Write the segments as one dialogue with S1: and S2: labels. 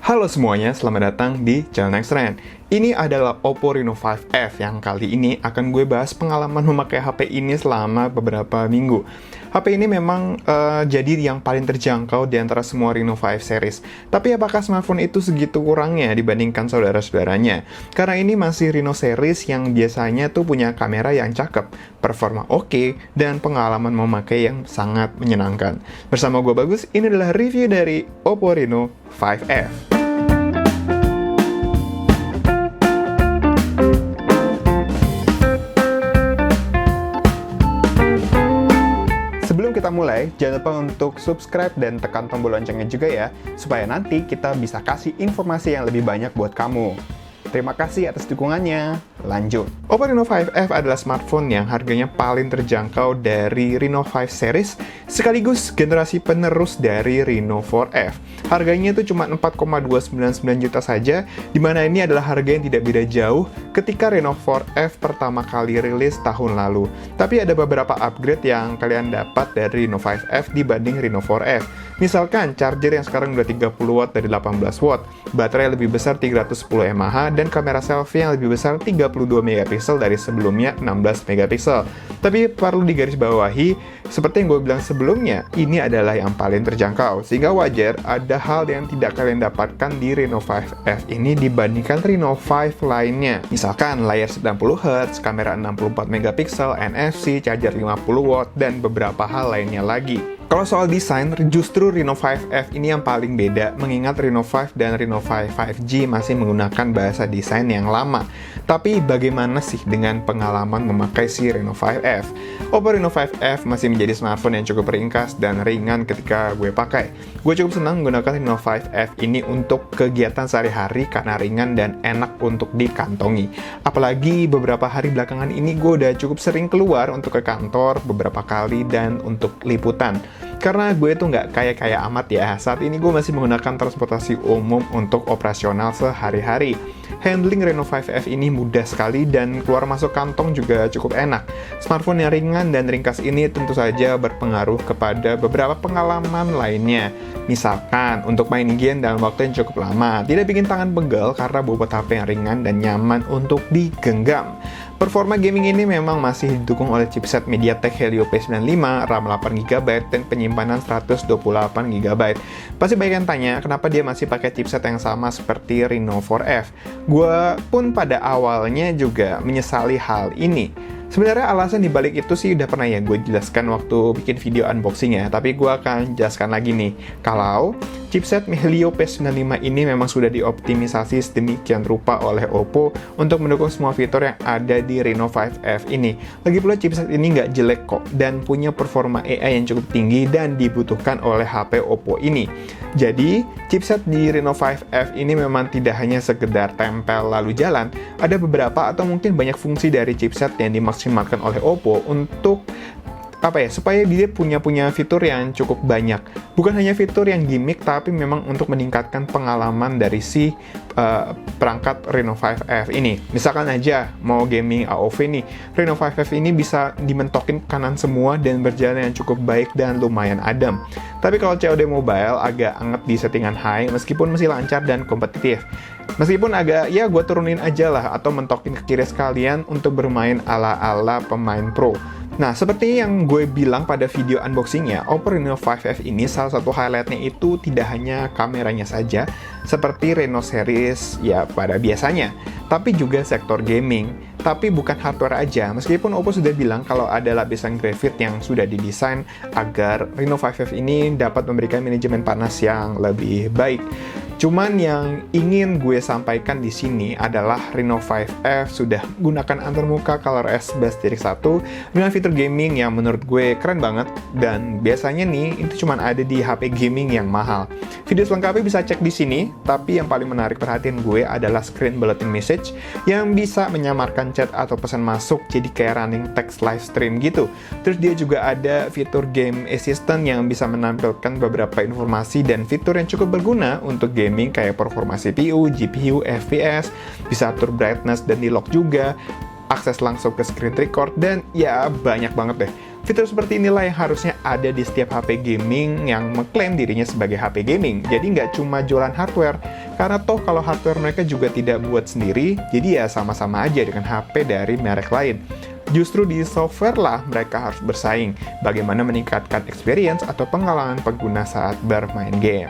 S1: Halo semuanya, selamat datang di channel Next Trend. Ini adalah Oppo Reno 5F yang kali ini akan gue bahas pengalaman memakai HP ini selama beberapa minggu. HP ini memang jadi yang paling terjangkau di antara semua Reno 5 series. Tapi apakah smartphone itu segitu kurangnya dibandingkan saudara-saudaranya? Karena ini masih Reno series yang biasanya tuh punya kamera yang cakep, performa oke, dan pengalaman memakai yang sangat menyenangkan. Bersama gue Bagus, ini adalah review dari Oppo Reno 5F. Sebelum kita mulai, jangan lupa untuk subscribe dan tekan tombol loncengnya juga ya, supaya nanti kita bisa kasih informasi yang lebih banyak buat kamu. Terima kasih atas dukungannya. Lanjut. Oppo Reno 5F adalah smartphone yang harganya paling terjangkau dari Reno 5 series, sekaligus generasi penerus dari Reno 4F. Harganya itu cuma 4,299 juta saja, di mana ini adalah harga yang tidak beda jauh ketika Reno 4F pertama kali rilis tahun lalu. Tapi ada beberapa upgrade yang kalian dapat dari Reno 5F dibanding Reno 4F. Misalkan charger yang sekarang udah 30 watt dari 18 watt, baterai lebih besar 310 mAh, dan kamera selfie yang lebih besar 32 megapiksel dari sebelumnya 16 megapiksel. Tapi perlu digarisbawahi, seperti yang gue bilang sebelumnya, ini adalah yang paling terjangkau, sehingga wajar ada hal yang tidak kalian dapatkan di Reno 5F ini dibandingkan Reno 5 lainnya. Misalkan layar 90Hz, kamera 64 megapiksel, NFC, charger 50 watt, dan beberapa hal lainnya lagi. Kalau soal desain, justru Reno 5F ini yang paling beda, mengingat Reno 5 dan Reno 5 5G masih menggunakan bahasa desain yang lama. Tapi bagaimana sih dengan pengalaman memakai si Reno 5F? Oppo Reno 5F masih menjadi smartphone yang cukup ringkas dan ringan ketika gue pakai. Gue cukup senang menggunakan Reno 5F ini untuk kegiatan sehari-hari karena ringan dan enak untuk dikantongi. Apalagi beberapa hari belakangan ini gue udah cukup sering keluar untuk ke kantor beberapa kali dan untuk liputan. Karena gue tuh nggak kaya-kaya amat ya, saat ini gue masih menggunakan transportasi umum untuk operasional sehari-hari. Handling Reno 5F ini mudah sekali dan keluar masuk kantong juga cukup enak. Smartphone yang ringan dan ringkas ini tentu saja berpengaruh kepada beberapa pengalaman lainnya. Misalkan, untuk main game dalam waktu yang cukup lama, tidak bikin tangan pegel karena bobot HP yang ringan dan nyaman untuk digenggam. Performa gaming ini memang masih didukung oleh chipset MediaTek Helio P95, RAM 8GB, dan penyimpanan 128GB. Pasti banyak yang tanya, kenapa dia masih pakai chipset yang sama seperti Reno 4F? Gue pun pada awalnya juga menyesali hal ini. Sebenarnya alasan dibalik itu sih udah pernah ya gue jelaskan waktu bikin video unboxing ya, tapi gue akan jelaskan lagi nih. Kalau chipset Helio P95 ini memang sudah dioptimisasi sedemikian rupa oleh Oppo untuk mendukung semua fitur yang ada di Reno 5F ini. Lagi pula chipset ini nggak jelek kok, dan punya performa AI yang cukup tinggi dan dibutuhkan oleh HP Oppo ini. Jadi, chipset di Reno 5F ini memang tidak hanya sekedar tempel lalu jalan, ada beberapa atau mungkin banyak fungsi dari chipset yang dimaksimalkan oleh Oppo untuk supaya dia punya fitur yang cukup banyak. Bukan hanya fitur yang gimmick, tapi memang untuk meningkatkan pengalaman dari si perangkat Reno 5F ini. Misalkan aja mau gaming AOV nih, Reno 5F ini bisa dimentokin kanan semua dan berjalan yang cukup baik dan lumayan adem. Tapi kalau COD mobile agak anget di settingan high, meskipun masih lancar dan kompetitif. Meskipun agak, ya gue turunin aja lah, atau mentokin ke kiri sekalian untuk bermain ala-ala pemain pro. Nah, seperti yang gue bilang pada video unboxingnya, Oppo Reno 5F ini salah satu highlightnya itu tidak hanya kameranya saja, seperti Reno series ya pada biasanya, tapi juga sektor gaming. Tapi bukan hardware aja, meskipun Oppo sudah bilang kalau ada lapisan grafit yang sudah didesain agar Reno 5F ini dapat memberikan manajemen panas yang lebih baik. Cuman yang ingin gue sampaikan di sini adalah Reno 5F sudah gunakan antarmuka ColorOS 11.1 dengan fitur gaming yang menurut gue keren banget, dan biasanya nih itu cuma ada di HP gaming yang mahal. Video selengkapnya bisa cek di sini, tapi yang paling menarik perhatian gue adalah screen bulletin message yang bisa menyamarkan chat atau pesan masuk jadi kayak running text live stream gitu. Terus dia juga ada fitur game assistant yang bisa menampilkan beberapa informasi dan fitur yang cukup berguna untuk gaming kayak performa CPU, GPU, FPS, bisa atur brightness dan di-lock juga, akses langsung ke screen record, dan ya banyak banget deh. Fitur seperti inilah yang harusnya ada di setiap HP gaming yang mengklaim dirinya sebagai HP gaming. Jadi nggak cuma jualan hardware, Karena toh kalau hardware mereka juga tidak buat sendiri, jadi ya sama-sama aja dengan HP dari merek lain. Justru di software lah mereka harus bersaing, bagaimana meningkatkan experience atau pengalaman pengguna saat bermain game.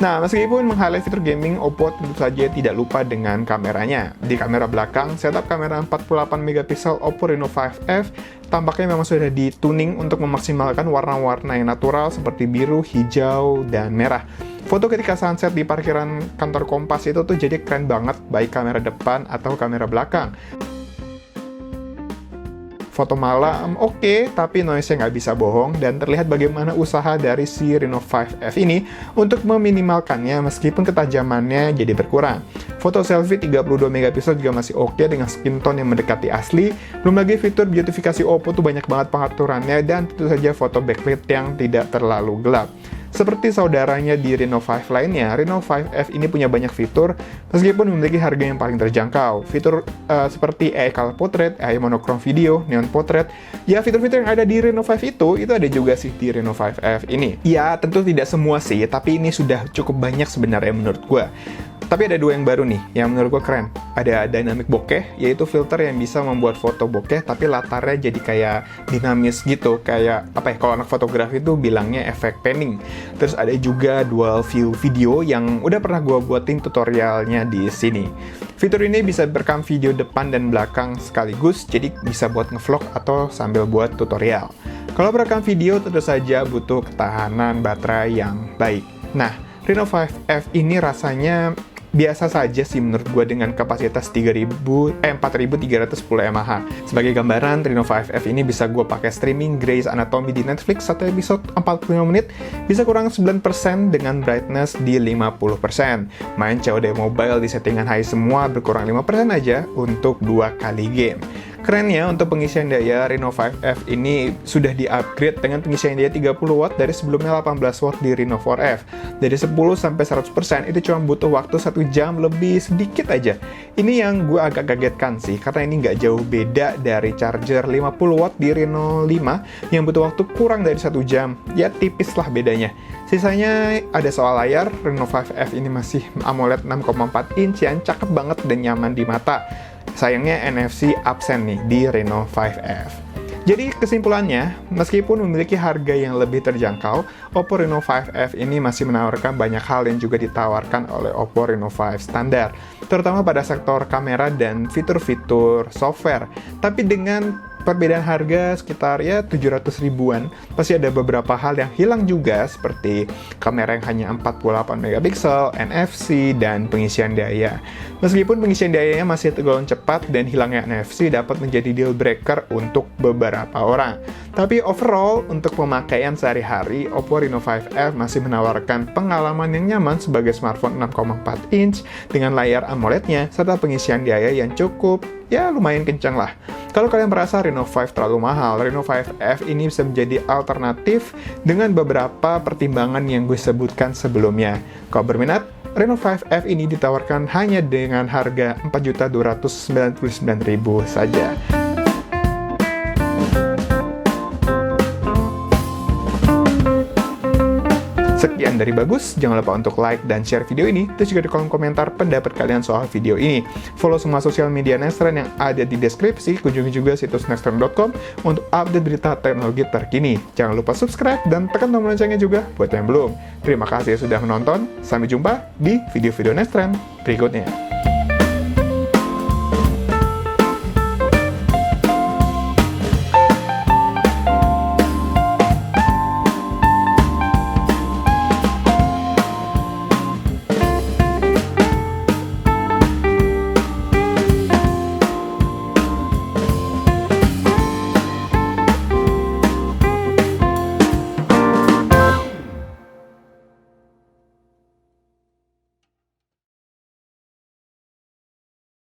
S1: Nah, meskipun meng-highlight fitur gaming, Oppo tentu saja tidak lupa dengan kameranya. Di kamera belakang, setup kamera 48 megapiksel Oppo Reno 5F tampaknya memang sudah dituning untuk memaksimalkan warna-warna yang natural seperti biru, hijau, dan merah. Foto ketika sunset di parkiran kantor Kompas itu tuh jadi keren banget, baik kamera depan atau kamera belakang. Foto malam oke, tapi noise-nya nggak bisa bohong, dan terlihat bagaimana usaha dari si Reno 5F ini untuk meminimalkannya meskipun ketajamannya jadi berkurang. Foto selfie 32 megapiksel juga masih oke dengan skin tone yang mendekati asli, belum lagi fitur beautifikasi Oppo tuh banyak banget pengaturannya, dan tentu saja foto backlit yang tidak terlalu gelap. Seperti saudaranya di Reno 5 lainnya, Reno 5F ini punya banyak fitur, meskipun memiliki harga yang paling terjangkau. Fitur seperti AI Color Portrait, AI Monochrome Video, Neon Portrait, ya fitur-fitur yang ada di Reno 5 itu ada juga sih di Reno 5F ini. Ya, tentu tidak semua sih, tapi ini sudah cukup banyak sebenarnya menurut gue. Tapi ada dua yang baru nih, yang menurut gue keren. Ada Dynamic Bokeh, yaitu filter yang bisa membuat foto bokeh, tapi latarnya jadi kayak dinamis gitu. Kayak, apa ya, kalau anak fotografi itu bilangnya efek panning. Terus ada juga Dual View Video yang udah pernah gue buatin tutorialnya di sini. Fitur ini bisa berekam video depan dan belakang sekaligus, jadi bisa buat ngevlog atau sambil buat tutorial. Kalau berekam video, tentu saja butuh ketahanan baterai yang baik. Nah, Reno 5F ini rasanya biasa saja sih menurut gue dengan kapasitas 4310 mAh. Sebagai gambaran, Reno 5F ini bisa gue pakai streaming Grey's Anatomy di Netflix, satu episode 45 menit, bisa kurang 9% dengan brightness di 50%. Main COD mobile di settingan high semua berkurang 5% aja untuk 2 kali game. Kerennya, untuk pengisian daya, Reno 5F ini sudah di-upgrade dengan pengisian daya 30 watt dari sebelumnya 18 watt di Reno 4F. Dari 10 sampai 100% itu cuma butuh waktu 1 jam lebih sedikit aja. Ini yang gue agak kagetkan sih, karena ini nggak jauh beda dari charger 50 watt di Reno 5 yang butuh waktu kurang dari 1 jam. Ya tipis lah bedanya. Sisanya ada soal layar, Reno 5F ini masih AMOLED 6,4 inch yang cakep banget dan nyaman di mata. Sayangnya NFC absen nih di Reno 5F. Jadi kesimpulannya, meskipun memiliki harga yang lebih terjangkau, Oppo Reno 5F ini masih menawarkan banyak hal yang juga ditawarkan oleh Oppo Reno 5 standar, terutama pada sektor kamera dan fitur-fitur software. Tapi dengan perbedaan harga sekitar ya 700 ribuan, pasti ada beberapa hal yang hilang juga, seperti kamera yang hanya 48 megapiksel, NFC, dan pengisian daya. Meskipun pengisian dayanya masih tergolong cepat dan hilangnya NFC dapat menjadi deal breaker untuk beberapa orang. Tapi overall, untuk pemakaian sehari-hari, Oppo Reno 5F masih menawarkan pengalaman yang nyaman sebagai smartphone 6,4 inch dengan layar AMOLED-nya, serta pengisian daya yang cukup, ya lumayan kencang lah. Kalau kalian merasa Reno 5 terlalu mahal, Reno 5F ini bisa menjadi alternatif dengan beberapa pertimbangan yang gue sebutkan sebelumnya. Kalau berminat, Reno 5F ini ditawarkan hanya dengan harga Rp4.299.000 saja. Sekian dari Bagus, jangan lupa untuk like dan share video ini, terus juga di kolom komentar pendapat kalian soal video ini. Follow semua sosial media Nexttrend yang ada di deskripsi, kunjungi juga situs nexttrend.com untuk update berita teknologi terkini. Jangan lupa subscribe dan tekan tombol loncengnya juga buat yang belum. Terima kasih sudah menonton, sampai jumpa di video-video Nexttrend berikutnya.